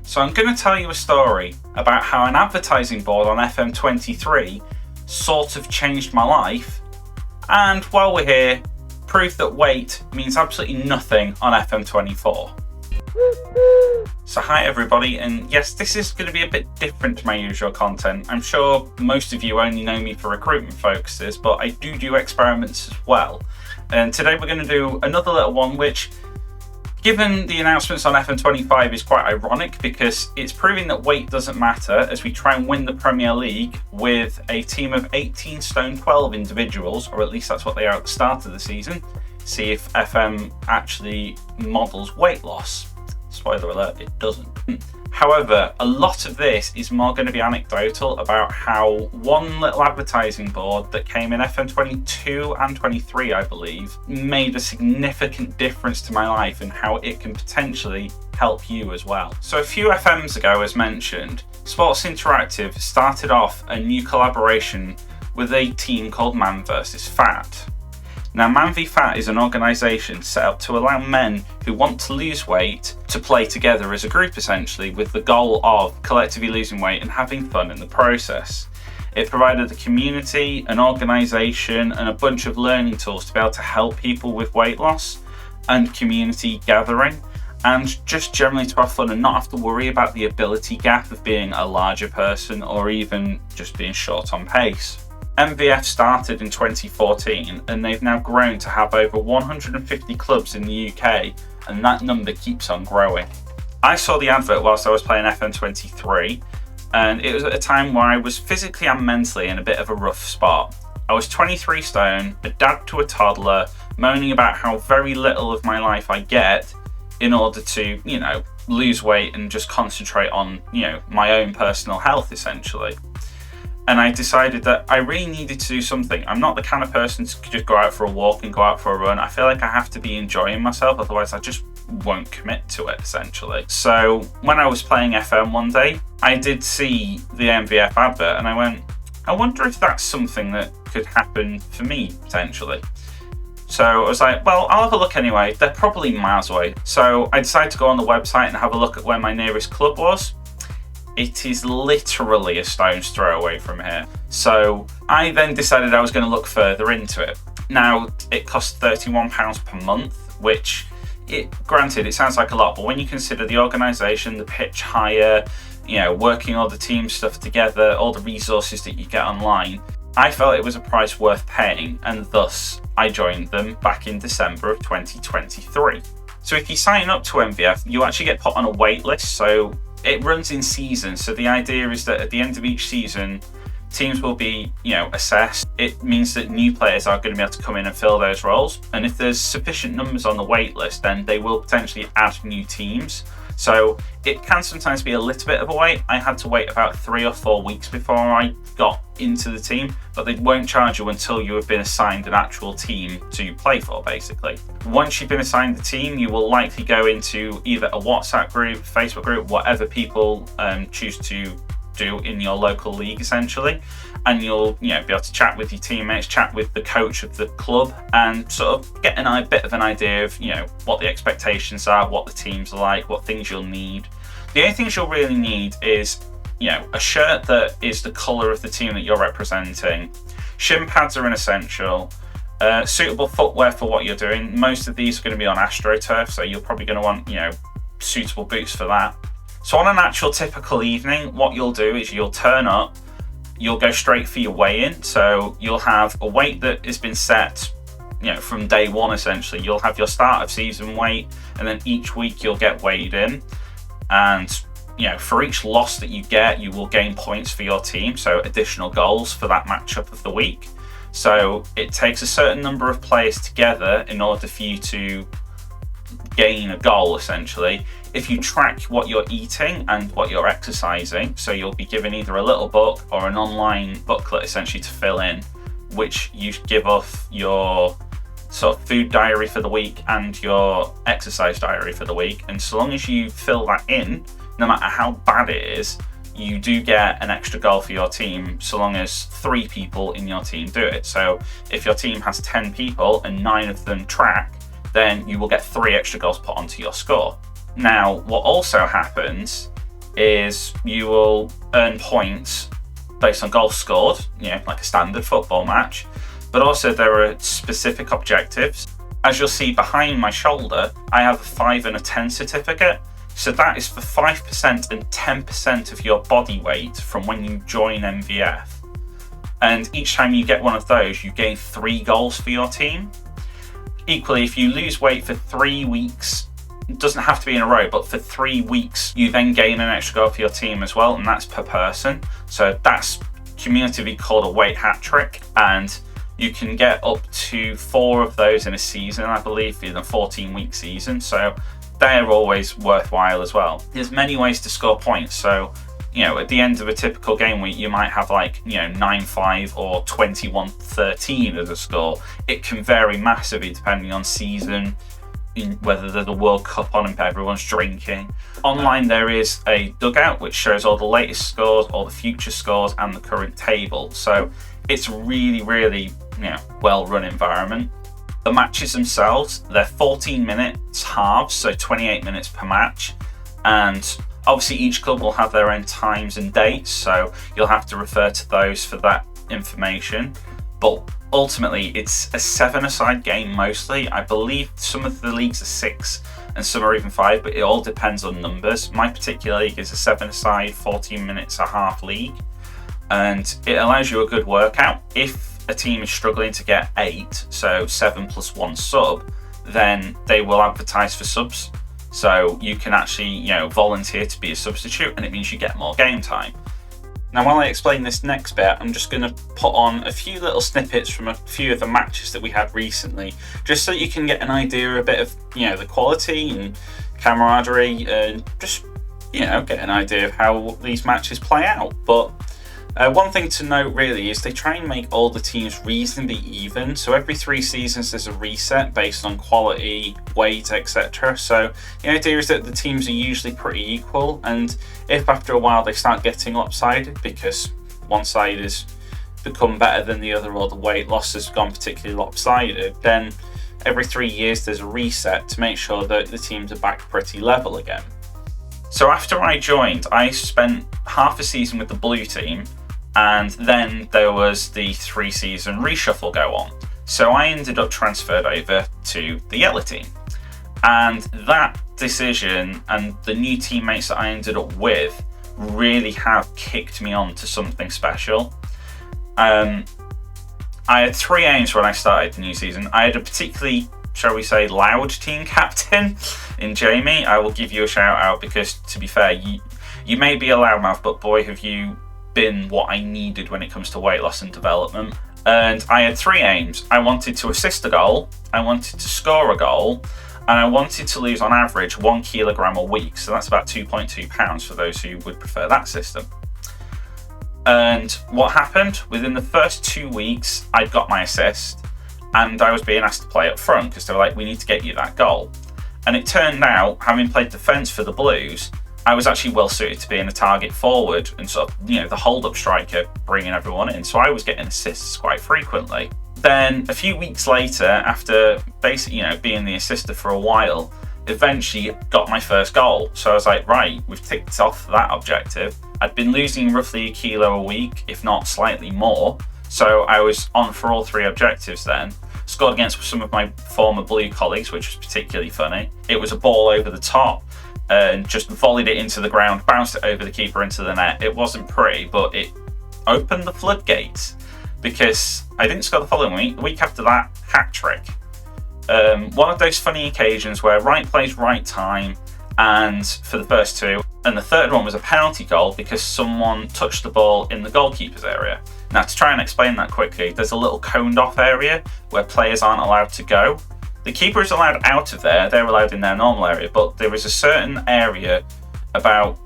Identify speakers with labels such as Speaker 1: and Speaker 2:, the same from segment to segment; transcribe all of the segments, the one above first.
Speaker 1: So I'm going to tell you a story about how an advertising board on FM23 sort of changed my life, and while we're here, prove that weight means absolutely nothing on FM24. So hi everybody, and yes, this is going to be a bit different to my usual content. I'm sure most of you only know me for recruitment focuses, but I do experiments as well. And today we're going to do another little one which, given the announcements on FM25, is quite ironic because it's proving that weight doesn't matter as we try and win the Premier League with a team of 18 stone 12 individuals, or at least that's what they are at the start of the season. See if FM actually models weight loss. Spoiler alert, it doesn't. However, a lot of this is more going to be anecdotal about how one little advertising board that came in FM22 and 23, I believe, made a significant difference to my life and how it can potentially help you as well. So a few FMs ago, as mentioned, Sports Interactive started off a new collaboration with a team called Man vs Fat. Now, Man v Fat is an organisation set up to allow men who want to lose weight to play together as a group, essentially, with the goal of collectively losing weight and having fun in the process. It provided the community, an organisation, and a bunch of learning tools to be able to help people with weight loss and community gathering, and just generally to have fun and not have to worry about the ability gap of being a larger person or even just being short on pace. MVF started in 2014 and they've now grown to have over 150 clubs in the UK, and that number keeps on growing. I saw the advert whilst I was playing FM23, and it was at a time where I was physically and mentally in a bit of a rough spot. I was 23 stone, a dad to a toddler, moaning about how very little of my life I get in order to, lose weight and just concentrate on, my own personal health essentially. And I decided that I really needed to do something. I'm not the kind of person to just go out for a walk and go out for a run. I feel like I have to be enjoying myself, otherwise I just won't commit to it, essentially. So when I was playing FM one day, I did see the MVF advert and I went, I wonder if that's something that could happen for me, potentially. So I was like, well, I'll have a look anyway. They're probably miles away. So I decided to go on the website and have a look at where my nearest club was. It is literally a stone's throw away from here. So I then decided I was going to look further into it. Now, it costs £31 per month, which, granted, it sounds like a lot, but when you consider the organisation, the pitch hire, working all the team stuff together, all the resources that you get online, I felt it was a price worth paying, and thus I joined them back in December of 2023. So if you sign up to MVF, you actually get put on a wait list. So it runs in seasons, so the idea is that at the end of each season, teams will be, assessed. It means that new players are going to be able to come in and fill those roles, and if there's sufficient numbers on the wait list, then they will potentially add new teams. So it can sometimes be a little bit of a wait. I had to wait about 3 or 4 weeks before I got into the team, but they won't charge you until you have been assigned an actual team to play for, basically. Once you've been assigned the team, you will likely go into either a WhatsApp group, Facebook group, whatever people choose to do in your local league, essentially, and you'll be able to chat with your teammates, chat with the coach of the club, and sort of get a bit of an idea of what the expectations are, what the teams are like, what things you'll need. The only things you'll really need is a shirt that is the colour of the team that you're representing. Shin pads are an essential. Suitable footwear for what you're doing. Most of these are going to be on AstroTurf, so you're probably going to want suitable boots for that. So on an actual typical evening, what you'll do is you'll turn up, you'll go straight for your weigh-in. So you'll have a weight that has been set, from day one, essentially. You'll have your start of season weight, and then each week you'll get weighed in. And, for each loss that you get, you will gain points for your team. So additional goals for that matchup of the week. So it takes a certain number of players together in order for you to gain a goal, essentially. If you track what you're eating and what you're exercising, so you'll be given either a little book or an online booklet essentially to fill in, which you give off your sort of food diary for the week and your exercise diary for the week. And so long as you fill that in, no matter how bad it is, you do get an extra goal for your team, so long as 3 people in your team do it. So if your team has 10 people and 9 of them track, then you will get 3 extra goals put onto your score. Now, what also happens is you will earn points based on goals scored, like a standard football match, but also there are specific objectives. As you'll see behind my shoulder, I have a 5 and a 10 certificate. So that is for 5% and 10% of your body weight from when you join MVF. And each time you get one of those, you gain 3 goals for your team. Equally, if you lose weight for 3 weeks, it doesn't have to be in a row, but for 3 weeks, you then gain an extra goal for your team as well, and that's per person. So that's cumulatively called a weight hat trick, and you can get up to 4 of those in a season, I believe, in a 14-week season. So they're always worthwhile as well. There's many ways to score points. So, at the end of a typical game week, you might have 9-5 or 21-13 as a score. It can vary massively depending on season, whether there's a World Cup on and everyone's drinking. Online there is a dugout which shows all the latest scores, all the future scores, and the current table. So it's really, really well run environment. The matches themselves, they're 14 minutes halves, so 28 minutes per match, and obviously each club will have their own times and dates, so you'll have to refer to those for that information. But ultimately it's a 7-a-side game mostly. I believe some of the leagues are 6 and some are even 5, but it all depends on numbers. My particular league is a 7-a-side, 14 minutes a half league, and it allows you a good workout. If a team is struggling to get 8, so 7 plus 1 sub, then they will advertise for subs. So you can actually, volunteer to be a substitute, and it means you get more game time. Now, while I explain this next bit, I'm just going to put on a few little snippets from a few of the matches that we had recently, just so you can get an idea a bit of, the quality and camaraderie, and just, get an idea of how these matches play out. But one thing to note really is they try and make all the teams reasonably even. So every 3 seasons there's a reset based on quality, weight, etc. So the idea is that the teams are usually pretty equal, and if after a while they start getting lopsided because one side has become better than the other or the weight loss has gone particularly lopsided, then every 3 years there's a reset to make sure that the teams are back pretty level again. So after I joined, I spent half a season with the blue team, and then there was the 3-season reshuffle go on. So I ended up transferred over to the yellow team. And that decision and the new teammates that I ended up with really have kicked me on to something special. I had 3 aims when I started the new season. I had a particularly, shall we say, loud team captain in Jamie. I will give you a shout out because, to be fair, you may be a loudmouth, but boy, have you been what I needed when it comes to weight loss and development. And I had 3 aims. I wanted to assist a goal, I wanted to score a goal, and I wanted to lose on average 1 kilogram a week. So that's about 2.2 pounds for those who would prefer that system. And what happened? Within the first 2 weeks, I'd got my assist, and I was being asked to play up front because they were like, we need to get you that goal. And it turned out, having played defence for the Blues, I was actually well suited to being a target forward and sort of, the hold-up striker, bringing everyone in. So I was getting assists quite frequently. Then a few weeks later, after basically, being the assister for a while, eventually got my first goal. So I was like, right, we've ticked off that objective. I'd been losing roughly 1 kilo a week, if not slightly more. So I was on for all 3 objectives then. Scored against some of my former blue colleagues, which was particularly funny. It was a ball over the top, and just volleyed it into the ground, bounced it over the keeper into the net. It wasn't pretty, but it opened the floodgates because I didn't score the following week. The week after that, hat trick. One of those funny occasions where right place, right time, and for the first 2. And the third one was a penalty goal because someone touched the ball in the goalkeeper's area. Now, to try and explain that quickly, there's a little coned off area where players aren't allowed to go. The keeper is allowed out of there, they're allowed in their normal area, but there is a certain area about,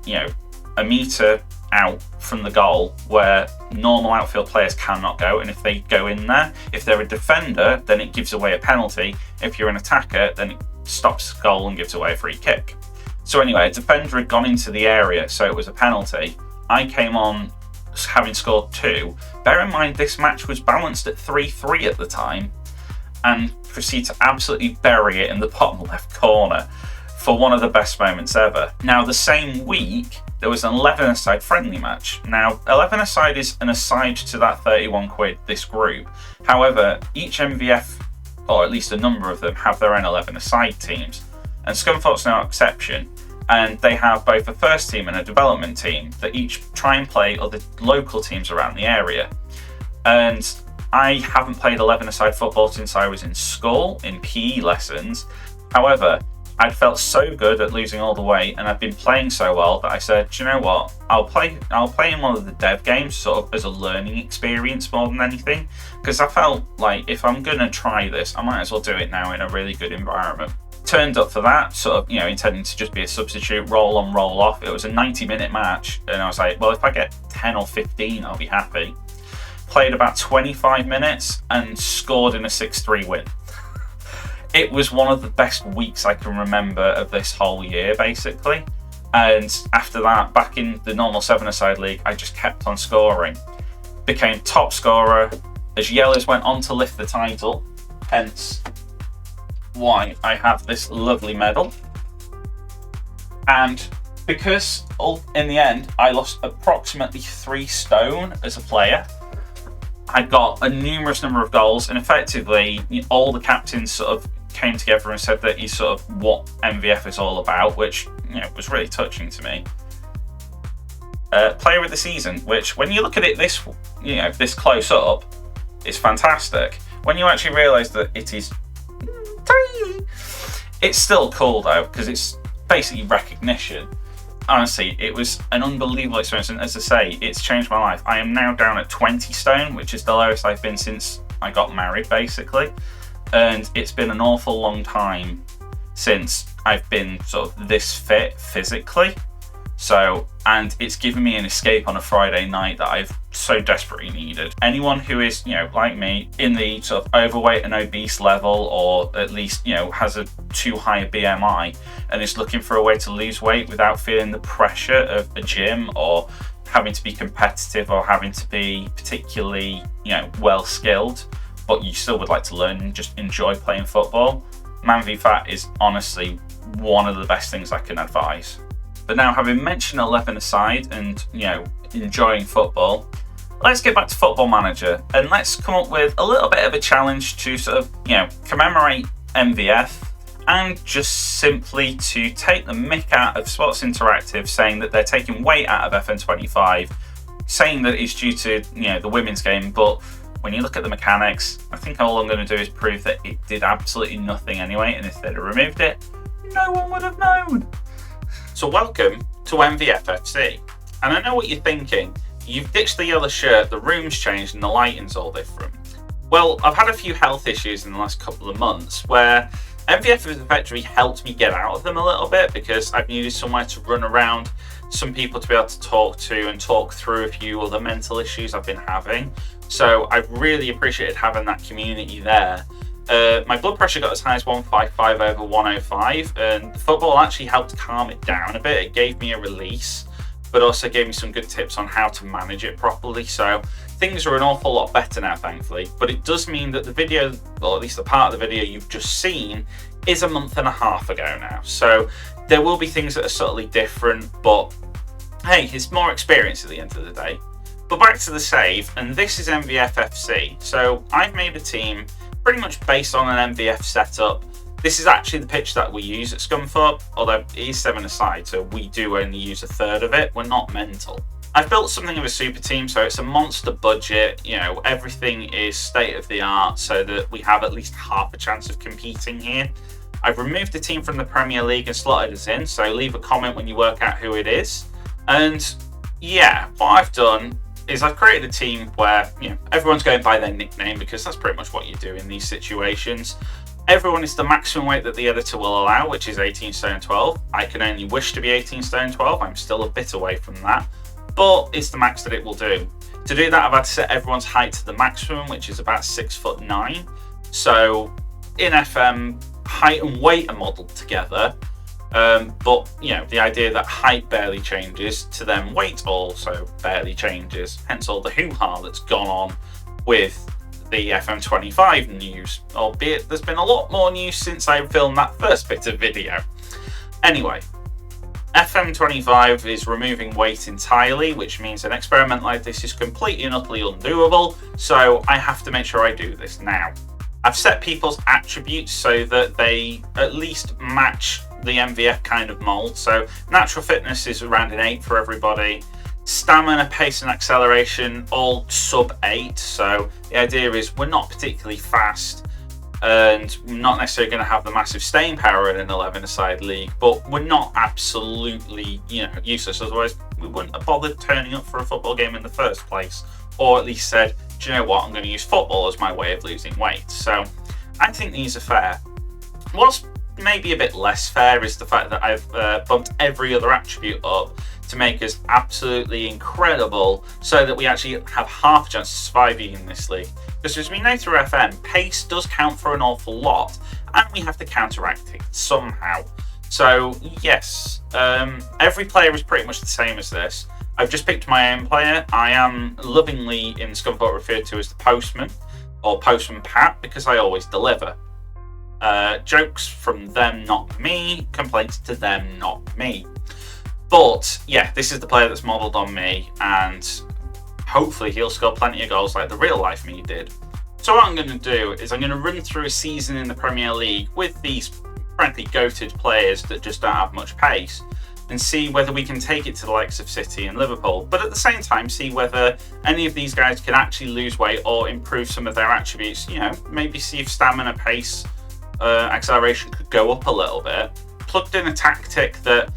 Speaker 1: a metre out from the goal where normal outfield players cannot go, and if they go in there, if they're a defender, then it gives away a penalty. If you're an attacker, then it stops the goal and gives away a free kick. So anyway, a defender had gone into the area, so it was a penalty. I came on having scored 2. Bear in mind, this match was balanced at 3-3 at the time, and proceed to absolutely bury it in the bottom left corner for one of the best moments ever. Now, the same week, there was an 11-a-side friendly match. Now, 11-a-side is an aside to that 31 quid, this group. However, each MVF, or at least a number of them, have their own 11-a-side teams. And Scunthorpe's no exception. And they have both a first team and a development team that each try and play other local teams around the area. And I haven't played 11-a-side football since I was in school, in PE lessons. However, I'd felt so good at losing all the weight, and I'd been playing so well that I said, do you know what? I'll play in one of the dev games, sort of as a learning experience more than anything, because I felt like if I'm gonna try this, I might as well do it now in a really good environment. Turned up for that, sort of, intending to just be a substitute, roll on, roll off. It was a 90-minute match, and I was like, well, if I get 10 or 15, I'll be happy. Played about 25 minutes and scored in a 6-3 win. It was one of the best weeks I can remember of this whole year, basically. And after that, back in the normal 7-a-side league, I just kept on scoring. Became top scorer as Yellers went on to lift the title, hence why I have this lovely medal. And because in the end, I lost approximately 3 stone as a player, I got a numerous number of goals, and effectively all the captains sort of came together and said that he's sort of what MVF is all about, which was really touching to me. Player of the season, which when you look at it this close up, is fantastic. When you actually realise that it is tiny, it's still cool though, because it's basically recognition. Honestly, it was an unbelievable experience, and as I say, it's changed my life. I am now down at 20 stone, which is the lowest I've been since I got married, basically. And it's been an awful long time since I've been sort of this fit physically. So, and it's given me an escape on a Friday night that I've so desperately needed. Anyone who is, like me, in the sort of overweight and obese level, or at least, has a too high a BMI and is looking for a way to lose weight without feeling the pressure of a gym or having to be competitive or having to be particularly, well skilled, but you still would like to learn and just enjoy playing football, Man v Fat is honestly one of the best things I can advise. But now, having mentioned 11-a-side and, enjoying football, let's get back to Football Manager and let's come up with a little bit of a challenge to sort of, commemorate MVF and just simply to take the mick out of Sports Interactive saying that they're taking weight out of FN25, saying that it's due to, the women's game, but when you look at the mechanics, I think all I'm going to do is prove that it did absolutely nothing anyway, and if they'd have removed it, no one would have known. So welcome to MVFFC. And I know what you're thinking. You've ditched the yellow shirt, the room's changed, and the lighting's all different. Well, I've had a few health issues in the last couple of months where MVF has effectively helped me get out of them a little bit, because I've needed somewhere to run around, some people to be able to talk to and talk through a few other mental issues I've been having. So I've really appreciated having that community there. My blood pressure got as high as 155 over 105, and football actually helped calm it down a bit. It gave me a release, but also gave me some good tips on how to manage it properly. So things are an awful lot better now, thankfully. But it does mean that the video, or at least the part of the video you've just seen, is a month and a half ago now. So there will be things that are subtly different, but hey, it's more experience at the end of the day. But back to the save, and this is MVFFC. So I've made a team pretty much based on an MVF setup. This is actually the pitch that we use at Scunthorpe, although it is 7-a-side, so we do only use a third of it. We're not mental. I've built something of a super team, so it's a monster budget. Everything is state of the art so that we have at least half a chance of competing here. I've removed the team from the Premier League and slotted us in, so leave a comment when you work out who it is. And yeah, what I've done is I've created a team where everyone's going by their nickname, because that's pretty much what you do in these situations. Everyone is the maximum weight that the editor will allow, which is 18 stone 12. I can only wish to be 18 stone 12. I'm still a bit away from that, but it's the max that it will do. To do that, I've had to set everyone's height to the maximum, which is about 6'9". So in FM, height and weight are modelled together. But the idea that height barely changes to then weight also barely changes, hence all the hoo-ha that's gone on with the FM25 news, albeit there's been a lot more news since I filmed that first bit of video. Anyway, FM25 is removing weight entirely, which means an experiment like this is completely and utterly undoable, so I have to make sure I do this now. I've set people's attributes so that they at least match the MVF kind of mold. So natural fitness is around an 8 for everybody. Stamina, pace and acceleration, all sub 8. So the idea is we're not particularly fast and not necessarily going to have the massive staying power in an 11-a-side league, but we're not absolutely, useless. Otherwise, we wouldn't have bothered turning up for a football game in the first place, or at least said, do you know what, I'm going to use football as my way of losing weight. So I think these are fair. What's maybe a bit less fair is the fact that I've bumped every other attribute up to make us absolutely incredible, so that we actually have half a chance of surviving in this league. Because as we know through FM, pace does count for an awful lot, and we have to counteract it somehow. So yes, every player is pretty much the same as this. I've just picked my own player. I am lovingly in Scunthorpe referred to as the postman, or postman Pat, because I always deliver. Jokes from them, not me. Complaints to them, not me. But yeah, this is the player that's modelled on me, and hopefully he'll score plenty of goals like the real life me did. So what I'm going to do is I'm going to run through a season in the Premier League with these frankly goated players that just don't have much pace, and see whether we can take it to the likes of City and Liverpool, but at the same time see whether any of these guys can actually lose weight or improve some of their attributes. Maybe see if stamina, pace, acceleration could go up a little bit. Plugged in a tactic that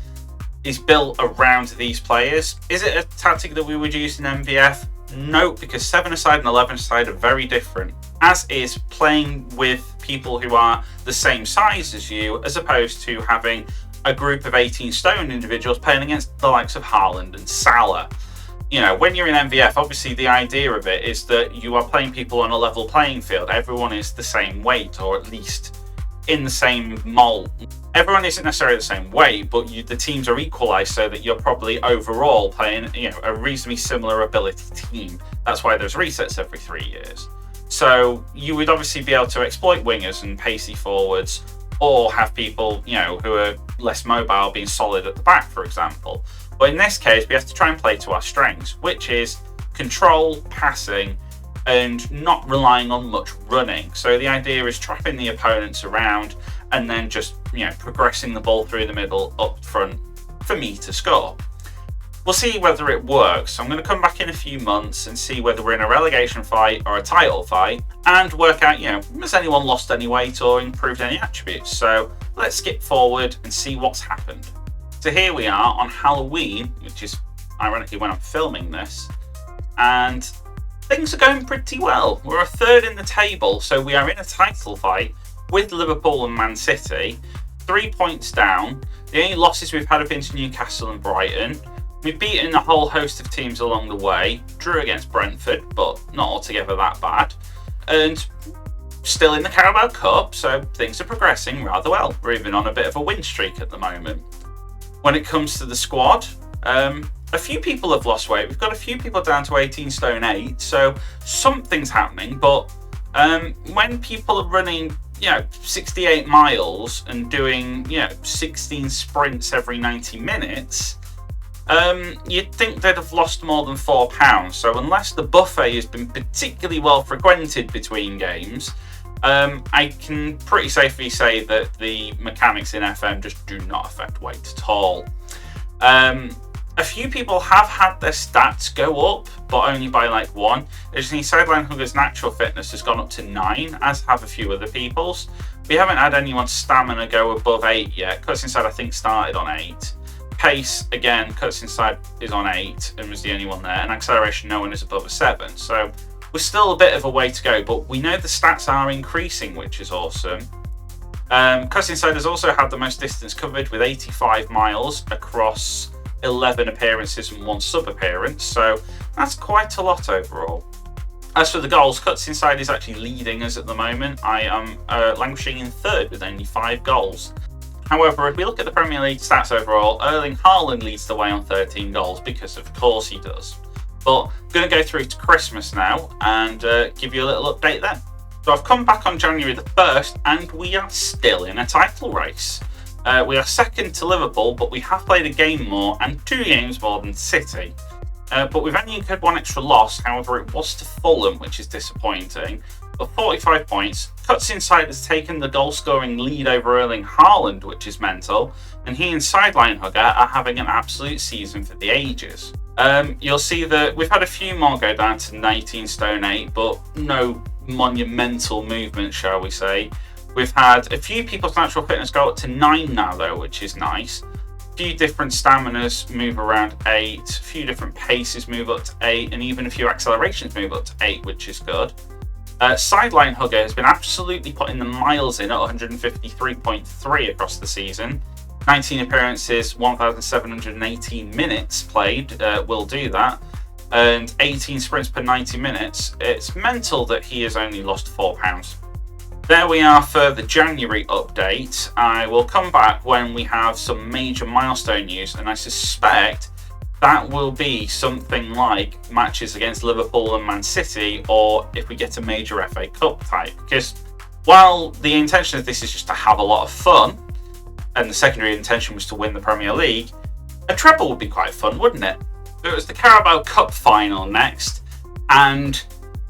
Speaker 1: is built around these players. Is it a tactic that we would use in MVF? No, because 7-a-side and 11-a-side are very different, as is playing with people who are the same size as you, as opposed to having a group of 18 stone individuals playing against the likes of Haaland and Salah. When you're in MVF, obviously the idea of it is that you are playing people on a level playing field. Everyone is the same weight, or at least in the same mold. Everyone isn't necessarily the same weight, but the teams are equalised so that you're probably overall playing a reasonably similar ability team. That's why there's resets every 3 years. So you would obviously be able to exploit wingers and pacey forwards, or have people who are less mobile being solid at the back, for example. But in this case, we have to try and play to our strengths, which is control, passing, and not relying on much running. So the idea is trapping the opponents around and then just progressing the ball through the middle up front for me to score. We'll see whether it works. I'm going to come back in a few months and see whether we're in a relegation fight or a title fight, and work out, has anyone lost any weight or improved any attributes. So let's skip forward and see what's happened. So here we are on Halloween, which is ironically when I'm filming this, and things are going pretty well. We're a third in the table, so we are in a title fight with Liverpool and Man City, 3 points down. The only losses we've had have been to Newcastle and Brighton. We've beaten a whole host of teams along the way, drew against Brentford, but not altogether that bad, and still in the Carabao Cup, so things are progressing rather well. We're even on a bit of a win streak at the moment. When it comes to the squad, a few people have lost weight. We've got a few people down to 18 stone 8, so something's happening. But when people are running 68 miles and doing 16 sprints every 90 minutes, you'd think they'd have lost more than 4 pounds. So unless the buffet has been particularly well frequented between games, I can pretty safely say that the mechanics in FM just do not affect weight at all. A few people have had their stats go up, but only by like 1. There's Sideline Hugger's natural fitness has gone up to 9, as have a few other people's. We haven't had anyone's stamina go above 8 yet. Cuts Inside, I think, started on 8. Pace, again, Cuts Inside is on 8 and was the only one there. And acceleration, no one is above a 7. So we're still a bit of a way to go, but we know the stats are increasing, which is awesome. Cuts Inside has also had the most distance covered with 85 miles across 11 appearances and 1 sub-appearance, so that's quite a lot overall. As for the goals, Cuts Inside is actually leading us at the moment. I am languishing in 3rd with only 5 goals. However, if we look at the Premier League stats overall, Erling Haaland leads the way on 13 goals, because of course he does. But I'm going to go through to Christmas now and give you a little update then. So I've come back on January the 1st and we are still in a title race. We are second to Liverpool, but we have played a game more and 2 games more than City. But we've only incurred 1 extra loss, however it was to Fulham, which is disappointing. But 45 points, Cuts Inside has taken the goal-scoring lead over Erling Haaland, which is mental, and he and Sideline Hugger are having an absolute season for the ages. You'll see that we've had a few more go down to 19 stone 8, but no monumental movement, shall we say. We've had a few people's natural fitness go up to 9 now, though, which is nice. A few different staminas move around 8, a few different paces move up to 8, and even a few accelerations move up to 8, which is good. Sideline Hugger has been absolutely putting the miles in at 153.3 across the season. 19 appearances, 1,718 minutes played will do that, and 18 sprints per 90 minutes. It's mental that he has only lost £4. There we are for the January update. I will come back when we have some major milestone news, and I suspect that will be something like matches against Liverpool and Man City, or if we get a major FA Cup type. Because while the intention of this is just to have a lot of fun, and the secondary intention was to win the Premier League, a treble would be quite fun, wouldn't it? It was the Carabao Cup Final next, and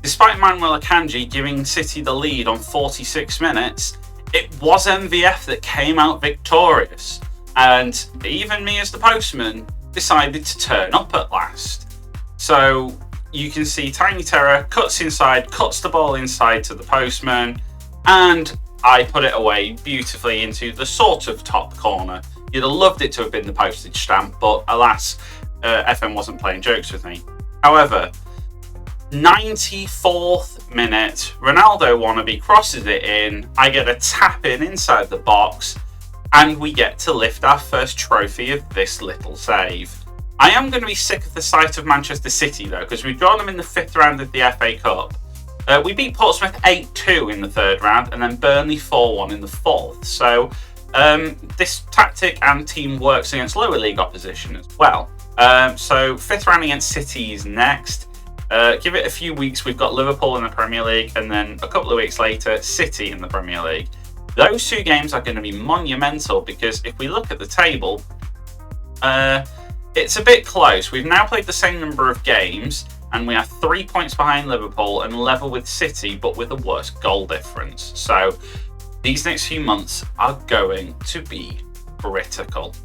Speaker 1: despite Manuel Akanji giving City the lead on 46 minutes, it was MVF that came out victorious. And even me as the postman decided to turn up at last. So you can see Tiny Terror cuts inside, cuts the ball inside to the postman, and I put it away beautifully into the sort of top corner. You'd have loved it to have been the postage stamp, but alas, FM wasn't playing jokes with me. However, 94th minute, Ronaldo wannabe crosses it in, I get a tap in inside the box, and we get to lift our first trophy of this little save. I am going to be sick of the sight of Manchester City though, because we've drawn them in the 5th round of the FA Cup. We beat Portsmouth 8-2 in the 3rd round, and then Burnley 4-1 in the 4th. So this tactic and team works against lower league opposition as well. So 5th round against City is next. Give it a few weeks, we've got Liverpool in the Premier League, and then a couple of weeks later, City in the Premier League. Those 2 games are going to be monumental, because if we look at the table, it's a bit close. We've now played the same number of games, and we are 3 points behind Liverpool and level with City, but with a worse goal difference. So these next few months are going to be critical.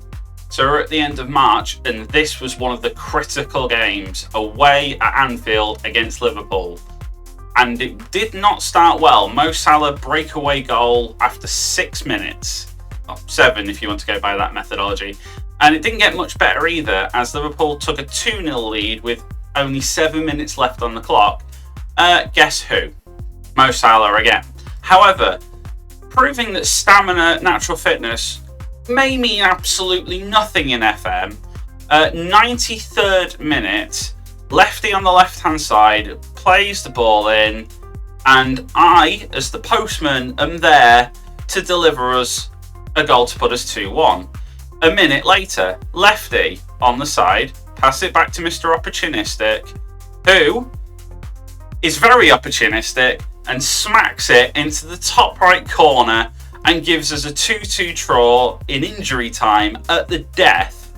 Speaker 1: So we're at the end of March, and this was one of the critical games away at Anfield against Liverpool. And it did not start well. Mo Salah breakaway goal after 6 minutes. Well, 7 if you want to go by that methodology. And it didn't get much better either, as Liverpool took a 2-0 lead with only 7 minutes left on the clock. Guess who? Mo Salah again. However, proving that stamina, natural fitness may mean absolutely nothing in FM. 93rd minute, lefty on the left-hand side, plays the ball in, and I, as the postman, am there to deliver us a goal to put us 2-1. A minute later, lefty on the side, pass it back to Mr. Opportunistic, who is very opportunistic and smacks it into the top right corner and gives us a 2-2 draw in injury time at the death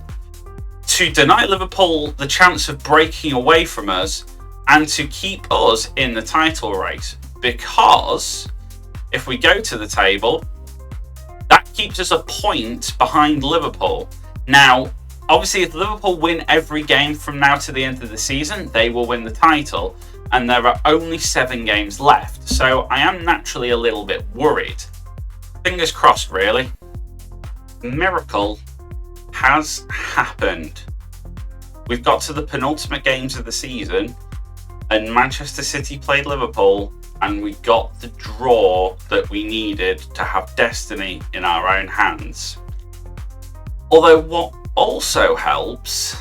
Speaker 1: to deny Liverpool the chance of breaking away from us and to keep us in the title race. Because if we go to the table, that keeps us a point behind Liverpool. Now, obviously, if Liverpool win every game from now to the end of the season, they will win the title. And there are only 7 games left. So I am naturally a little bit worried. Fingers crossed, really. Miracle has happened. We've got to the penultimate games of the season, and Manchester City played Liverpool, and we got the draw that we needed to have destiny in our own hands. Although what also helps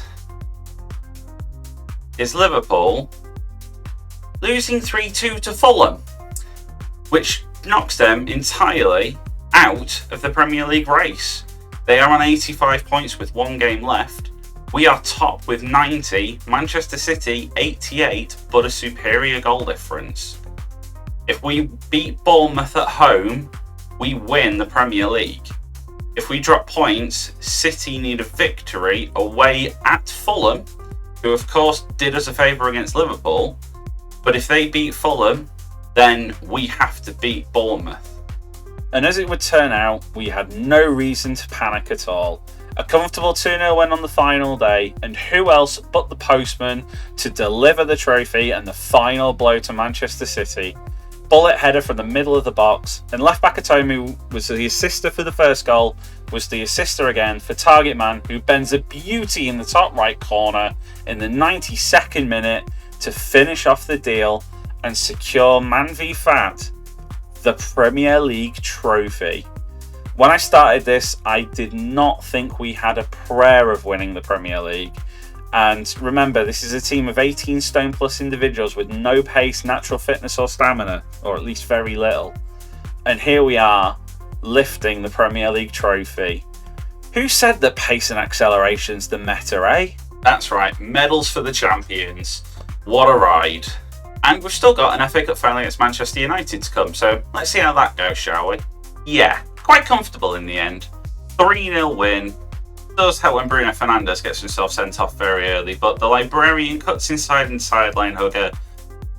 Speaker 1: is Liverpool losing 3-2 to Fulham, which knocks them entirely out of the Premier League race. They are on 85 points with 1 game left. We are top with 90, Manchester City 88, but a superior goal difference. If we beat Bournemouth at home, we win the Premier League. If we drop points, City need a victory away at Fulham, who of course did us a favour against Liverpool. But if they beat Fulham, then we have to beat Bournemouth. And as it would turn out, we had no reason to panic at all. A comfortable 2-0 win on the final day, and who else but the postman to deliver the trophy and the final blow to Manchester City. Bullet header from the middle of the box, and left back Atomu was the assister for the first goal, was the assister again for target man, who bends a beauty in the top right corner in the 92nd minute to finish off the deal and secure Man v Fat the Premier League trophy. When I started this, I did not think we had a prayer of winning the Premier League. And remember, this is a team of 18 stone plus individuals with no pace, natural fitness or stamina, or at least very little. And here we are, lifting the Premier League trophy. Who said that pace and acceleration's the meta, eh? That's right, medals for the champions. What a ride. And we've still got an FA Cup final against Manchester United to come, so let's see how that goes, shall we? Yeah, quite comfortable in the end. 3-0 win. Does help when Bruno Fernandes gets himself sent off very early, but the librarian cuts inside and sideline hugger.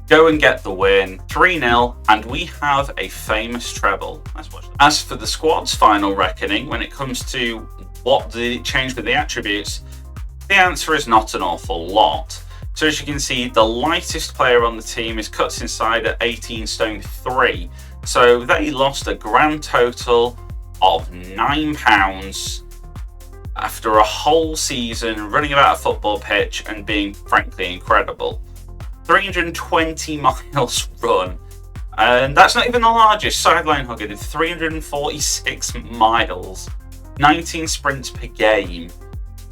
Speaker 1: Go and get the win. 3-0, and we have a famous treble. Let's watch that. As for the squad's final reckoning, when it comes to what the change with the attributes, the answer is not an awful lot. So as you can see, the lightest player on the team is cuts inside at 18 stone 3. So they lost a grand total of £9 after a whole season running about a football pitch and being frankly incredible. 320 miles run. And that's not even the largest. Sideline hugger did 346 miles. 19 sprints per game.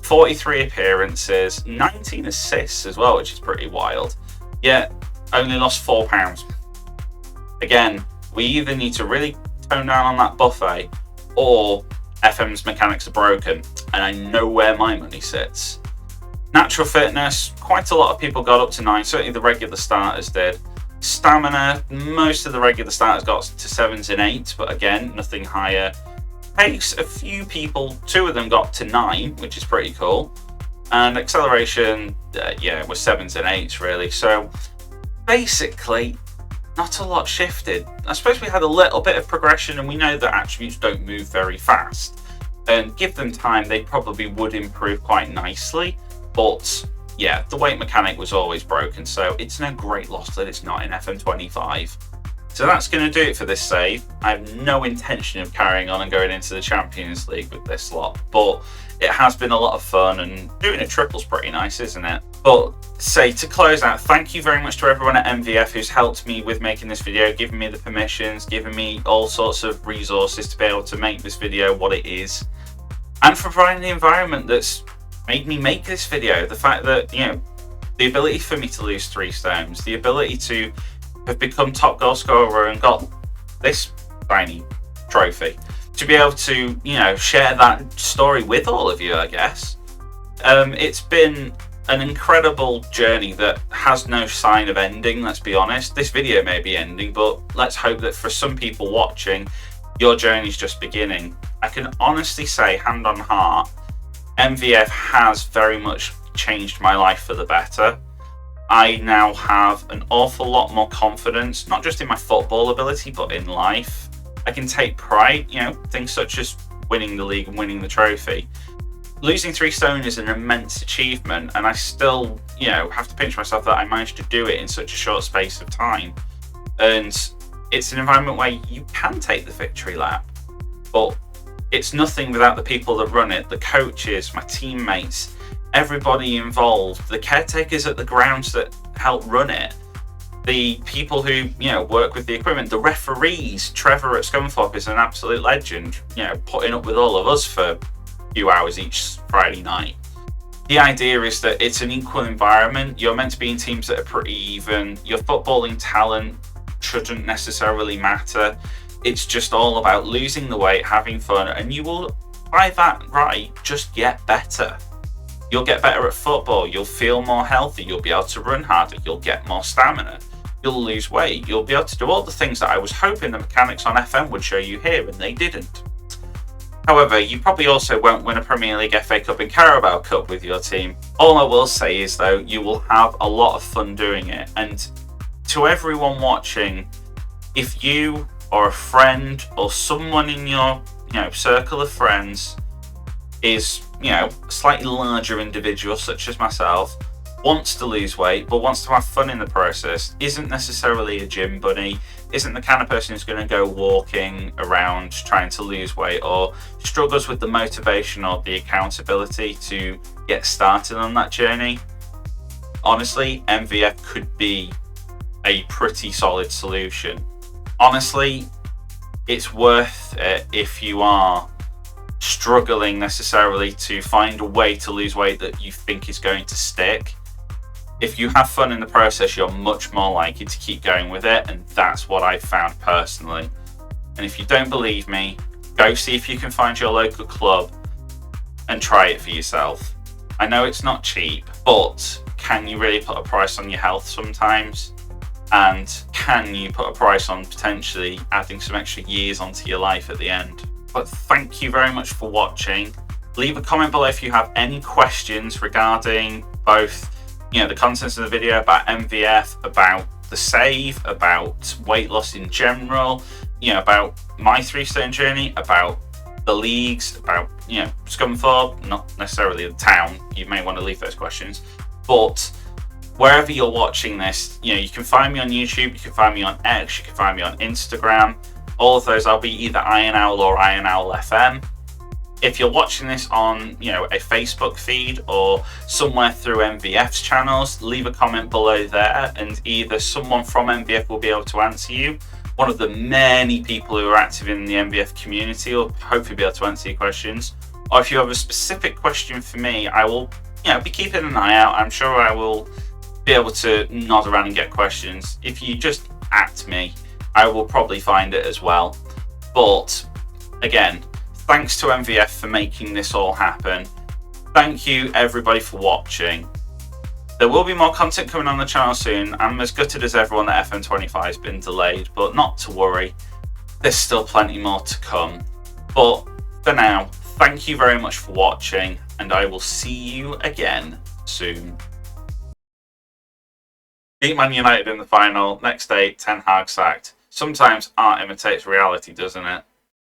Speaker 1: 43 appearances, 19 assists as well, which is pretty wild. Yet, only lost £4. Again, we either need to really tone down on that buffet, or FM's mechanics are broken, and I know where my money sits. Natural fitness, quite a lot of people got up to 9, certainly the regular starters did. Stamina, most of the regular starters got to 7s and 8s, but again, nothing higher. Pace, a few people, 2 of them got to 9, which is pretty cool. And acceleration, yeah, was 7s and 8s really. So basically, not a lot shifted. I suppose we had a little bit of progression, and we know that attributes don't move very fast. And give them time, they probably would improve quite nicely. But yeah, the weight mechanic was always broken, so it's no great loss that it's not in FM25. So that's going to do it for this save. I have no intention of carrying on and going into the Champions League with this lot, but it has been a lot of fun, and doing a triple's pretty nice, isn't it? But say, to close out, thank you very much to everyone at MVF who's helped me with making this video, giving me the permissions, giving me all sorts of resources to be able to make this video what it is, and for providing the environment that's made me make this video. The fact that, you know, the ability for me to lose 3 stones, the ability to have become top goal scorer and got this tiny trophy, to be able to, you know, share that story with all of you, I guess. It's been an incredible journey that has no sign of ending, let's be honest. This video may be ending, but let's hope that for some people watching, your journey's just beginning. I can honestly say, hand on heart, MVF has very much changed my life for the better. I now have an awful lot more confidence, not just in my football ability, but in life. I can take pride, you know, things such as winning the league and winning the trophy. Losing 3 stone is an immense achievement, and I still, you know, have to pinch myself that I managed to do it in such a short space of time. And it's an environment where you can take the victory lap, but it's nothing without the people that run it, the coaches, my teammates, everybody involved, the caretakers at the grounds that help run it, the people who, you know, work with the equipment, the referees. Trevor at Scunthorpe is an absolute legend, you know, putting up with all of us for a few hours each Friday night. The idea is that it's an equal environment. You're meant to be in teams that are pretty even. Your footballing talent shouldn't necessarily matter. It's just all about losing the weight, having fun, and you will, by that right, just get better. You'll get better at football, you'll feel more healthy, you'll be able to run harder, you'll get more stamina, you'll lose weight, you'll be able to do all the things that I was hoping the mechanics on FM would show you here, and they didn't. However, you probably also won't win a Premier League, FA Cup and Carabao Cup with your team. All I will say is, though, you will have a lot of fun doing it. And to everyone watching, if you or a friend or someone in your circle of friends is a slightly larger individual such as myself, wants to lose weight but wants to have fun in the process, isn't necessarily a gym bunny, isn't the kind of person who's going to go walking around trying to lose weight, or struggles with the motivation or the accountability to get started on that journey, honestly, MVF could be a pretty solid solution. Honestly, it's worth it if you are struggling necessarily to find a way to lose weight that you think is going to stick. If you have fun in the process, you're much more likely to keep going with it, and that's what I found personally. And if you don't believe me, go see if you can find your local club and try it for yourself. I know it's not cheap, but can you really put a price on your health sometimes? And can you put a price on potentially adding some extra years onto your life at the end? But thank you very much for watching. Leave a comment below if you have any questions regarding both the contents of the video, about MVF, about the save, about weight loss in general, about my 3-stone journey, about the leagues, about Scunthorpe, not necessarily the town. You may want to leave those questions, but wherever you're watching this, you can find me on YouTube, you can find me on X, you can find me on Instagram. All of those, I'll be either Ironowl or Ironowl FM. If you're watching this on a Facebook feed or somewhere through MVF's channels, leave a comment below there, and either someone from MVF will be able to answer you. One of the many people who are active in the MVF community will hopefully be able to answer your questions. Or if you have a specific question for me, I will be keeping an eye out. I'm sure I will be able to nod around and get questions. If you just at me, I will probably find it as well. But again, thanks to MVF for making this all happen. Thank you everybody for watching. There will be more content coming on the channel soon. I'm as gutted as everyone that FM25 has been delayed, but not to worry. There's still plenty more to come. But for now, thank you very much for watching, and I will see you again soon. Beat Man United in the final. Next day, Ten Hag sacked. Sometimes art imitates reality, doesn't it?